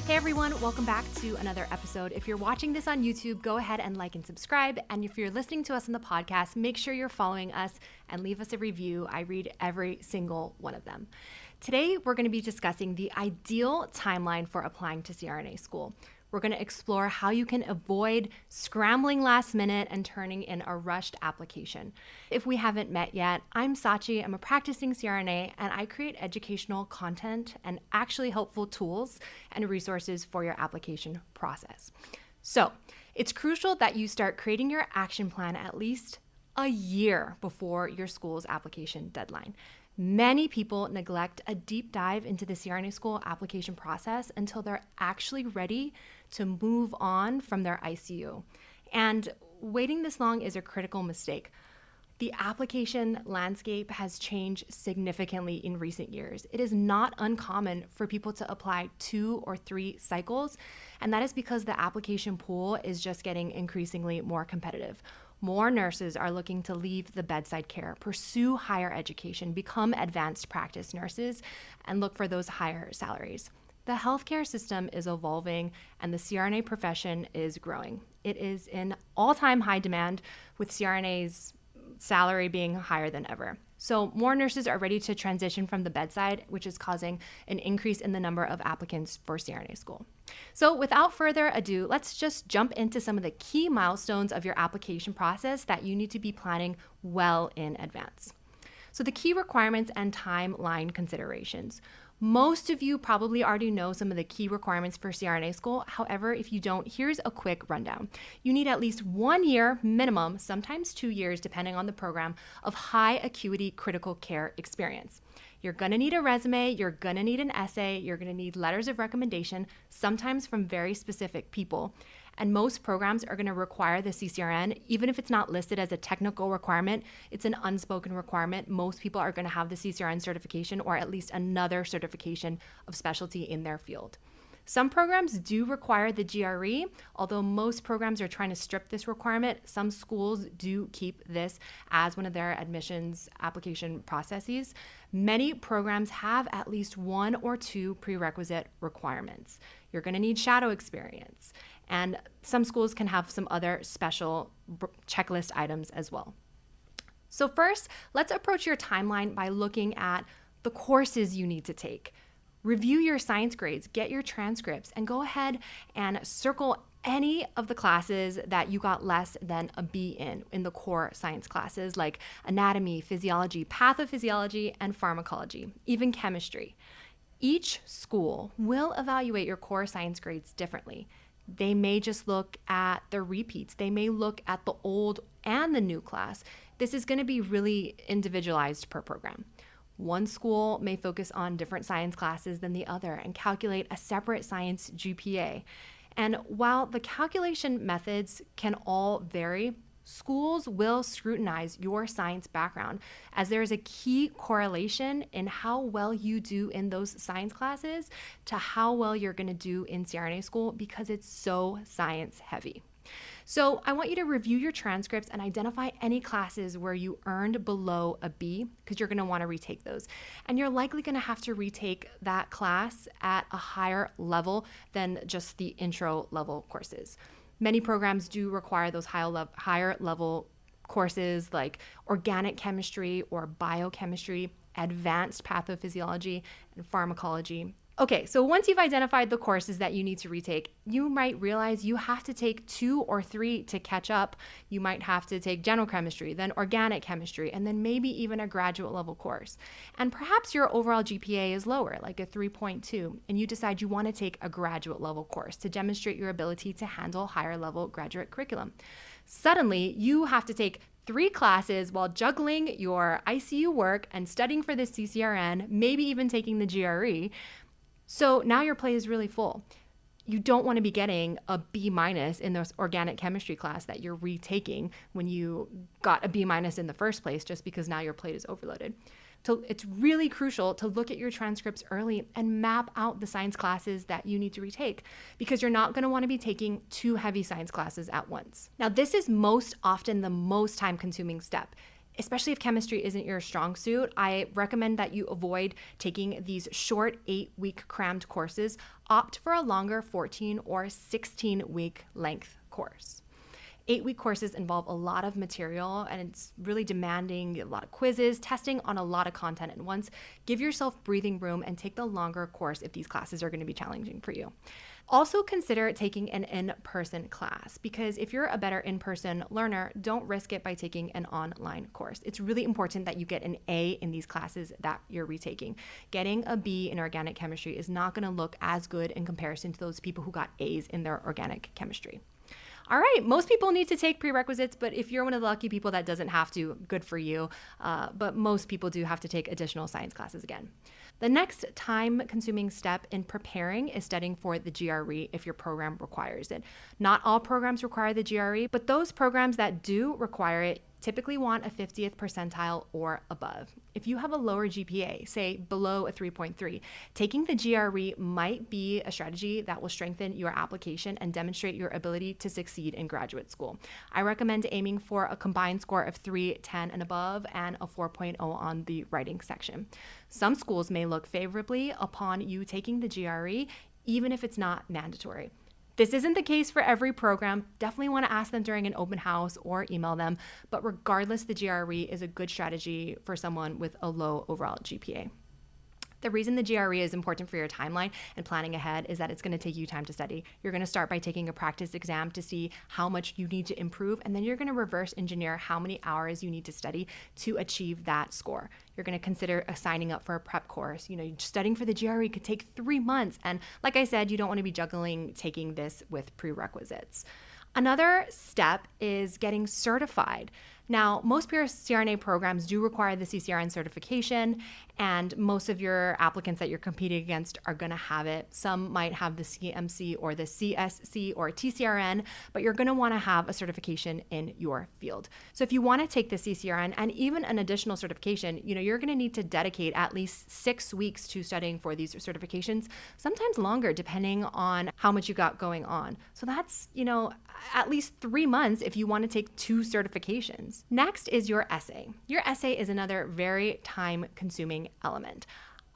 Hey everyone, welcome back to another episode. If you're watching this on YouTube, go ahead and like and subscribe. And if you're listening to us on the podcast, make sure you're following us and leave us a review. I read every single one of them. Today, we're going to be discussing the ideal timeline for applying to CRNA school. We're going to explore how you can avoid scrambling last minute and turning in a rushed application. If we haven't met yet, I'm Sachi. I'm a practicing CRNA, and I create educational content and actually helpful tools and resources for your application process. So it's crucial that you start creating your action plan at least a year before your school's application deadline. Many people neglect a deep dive into the CRNA school application process until they're actually ready to move on from their ICU. And waiting this long is a critical mistake. The application landscape has changed significantly in recent years. It is not uncommon for people to apply 2 or 3 cycles, and that is because the application pool is just getting increasingly more competitive. More nurses are looking to leave the bedside care, pursue higher education, become advanced practice nurses, and look for those higher salaries. The healthcare system is evolving and the CRNA profession is growing. It is in all-time high demand, with CRNA's salary being higher than ever. So more nurses are ready to transition from the bedside, which is causing an increase in the number of applicants for CRNA school. So without further ado, let's just jump into some of the key milestones of your application process that you need to be planning well in advance. So the key requirements and timeline considerations. Most of you probably already know some of the key requirements for CRNA school. However, if you don't, here's a quick rundown. You need at least 1 year minimum, sometimes 2 years, depending on the program, of high acuity critical care experience. You're gonna need a resume, you're gonna need an essay, you're gonna need letters of recommendation, sometimes from very specific people. And most programs are going to require the CCRN, even if it's not listed as a technical requirement. It's an unspoken requirement. Most people are going to have the CCRN certification or at least another certification of specialty in their field. Some programs do require the GRE, although most programs are trying to strip this requirement. Some schools do keep this as one of their admissions application processes. Many programs have at least 1 or 2 prerequisite requirements. You're going to need shadow experience, and some schools can have some other special checklist items as well. So first, let's approach your timeline by looking at the courses you need to take. Review your science grades, get your transcripts, and go ahead and circle any of the classes that you got less than a B in the core science classes like anatomy, physiology, pathophysiology, and pharmacology, even chemistry. Each school will evaluate your core science grades differently. They may just look at the repeats. They may look at the old and the new class. This is going to be really individualized per program. One school may focus on different science classes than the other and calculate a separate science GPA. And while the calculation methods can all vary, schools will scrutinize your science background, as there is a key correlation in how well you do in those science classes to how well you're going to do in CRNA school, because it's so science heavy. So I want you to review your transcripts and identify any classes where you earned below a B, because you're going to want to retake those. And you're likely going to have to retake that class at a higher level than just the intro level courses. Many programs do require those higher level courses like organic chemistry or biochemistry, advanced pathophysiology, and pharmacology. Okay, so once you've identified the courses that you need to retake, you might realize you have to take 2 or 3 to catch up. You might have to take general chemistry, then organic chemistry, and then maybe even a graduate level course. And perhaps your overall GPA is lower, like a 3.2, and you decide you want to take a graduate level course to demonstrate your ability to handle higher level graduate curriculum. Suddenly, you have to take 3 classes while juggling your ICU work and studying for the CCRN, maybe even taking the GRE. So now your plate is really full. You don't want to be getting a B- in this organic chemistry class that you're retaking when you got a B- in the first place, just because now your plate is overloaded. So it's really crucial to look at your transcripts early and map out the science classes that you need to retake, because you're not going to want to be taking 2 heavy science classes at once. Now, this is most often the most time-consuming step. Especially if chemistry isn't your strong suit, I recommend that you avoid taking these short 8-week crammed courses. Opt for a longer 14 or 16-week length course. 8-week courses involve a lot of material and it's really demanding, a lot of quizzes, testing on a lot of content at once. Give yourself breathing room and take the longer course if these classes are going to be challenging for you. Also consider taking an in-person class, because if you're a better in-person learner, don't risk it by taking an online course. It's really important that you get an A in these classes that you're retaking. Getting a B in organic chemistry is not going to look as good in comparison to those people who got A's in their organic chemistry. All right, most people need to take prerequisites, but if you're one of the lucky people that doesn't have to, good for you. But most people do have to take additional science classes again. The next time-consuming step in preparing is studying for the GRE if your program requires it. Not all programs require the GRE, but those programs that do require it typically want a 50th percentile or above. If you have a lower GPA, say below a 3.3, taking the GRE might be a strategy that will strengthen your application and demonstrate your ability to succeed in graduate school. I recommend aiming for a combined score of 3, 10, and above, and a 4.0 on the writing section. Some schools may look favorably upon you taking the GRE, even if it's not mandatory. This isn't the case for every program. Definitely want to ask them during an open house or email them. But regardless, the GRE is a good strategy for someone with a low overall GPA. The reason the GRE is important for your timeline and planning ahead is that it's going to take you time to study. You're going to start by taking a practice exam to see how much you need to improve, and then you're going to reverse engineer how many hours you need to study to achieve that score. You're going to consider signing up for a prep course. Studying for the GRE could take 3 months. And like I said, you don't want to be juggling taking this with prerequisites. Another step is getting certified. Now, most CRNA programs do require the CCRN certification, and most of your applicants that you're competing against are going to have it. Some might have the CMC or the CSC or TCRN, but you're going to want to have a certification in your field. So if you want to take the CCRN and even an additional certification, you're going to need to dedicate at least 6 weeks to studying for these certifications, sometimes longer depending on how much you got going on. So that's, at least 3 months if you want to take 2 certifications. Next is your essay. Your essay is another very time-consuming element.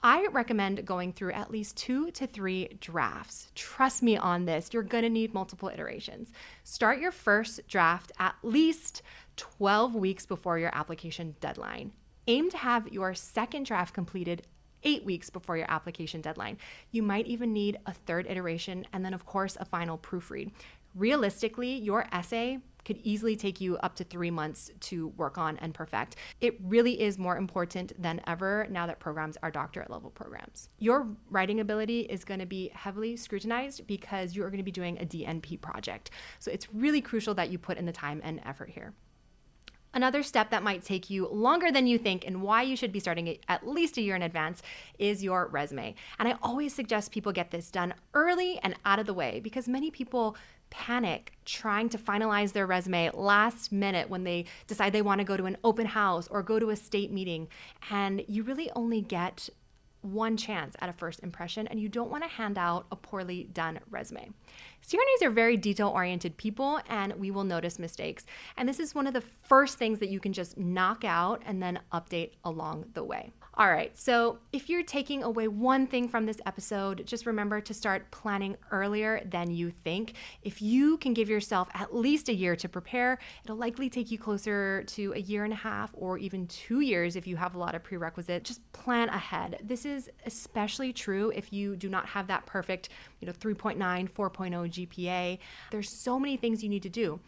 I recommend going through at least 2 to 3 drafts. Trust me on this, you're going to need multiple iterations. Start your first draft at least 12 weeks before your application deadline. Aim to have your second draft completed 8 weeks before your application deadline. You might even need a third iteration and then, of course, a final proofread. Realistically, your essay could easily take you up to 3 months to work on and perfect. It really is more important than ever now that programs are doctorate level programs. Your writing ability is going to be heavily scrutinized because you are going to be doing a DNP project. So it's really crucial that you put in the time and effort here. Another step that might take you longer than you think and why you should be starting it at least a year in advance is your resume. And I always suggest people get this done early and out of the way because many people panic trying to finalize their resume last minute when they decide they want to go to an open house or go to a state meeting. And you really only get one chance at a first impression, and you don't want to hand out a poorly done resume. CRNAs are very detail-oriented people, and we will notice mistakes. And this is one of the first things that you can just knock out and then update along the way. All right, so if you're taking away one thing from this episode, just remember to start planning earlier than you think. If you can give yourself at least a year to prepare, it'll likely take you closer to 1.5 years or even 2 years if you have a lot of prerequisites. Just plan ahead. This is especially true if you do not have that perfect 3.9, 4.0 GPA. There's so many things you need to do.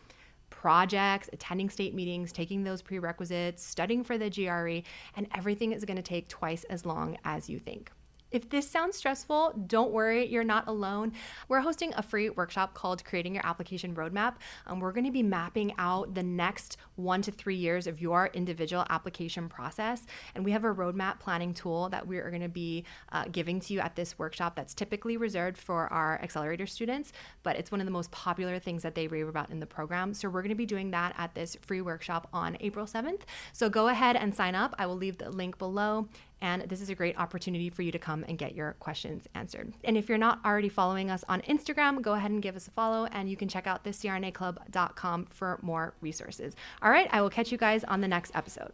Projects, attending state meetings, taking those prerequisites, studying for the GRE, and everything is going to take twice as long as you think. If this sounds stressful, don't worry, you're not alone. We're hosting a free workshop called Creating Your Application Roadmap. We're going to be mapping out the next 1 to 3 years of your individual application process. And we have a roadmap planning tool that we are going to be giving to you at this workshop that's typically reserved for our accelerator students, but it's one of the most popular things that they rave about in the program. So we're going to be doing that at this free workshop on April 7th. So go ahead and sign up. I will leave the link below. And this is a great opportunity for you to come and get your questions answered. And if you're not already following us on Instagram, go ahead and give us a follow, and you can check out thecrnaclub.com for more resources. All right, I will catch you guys on the next episode.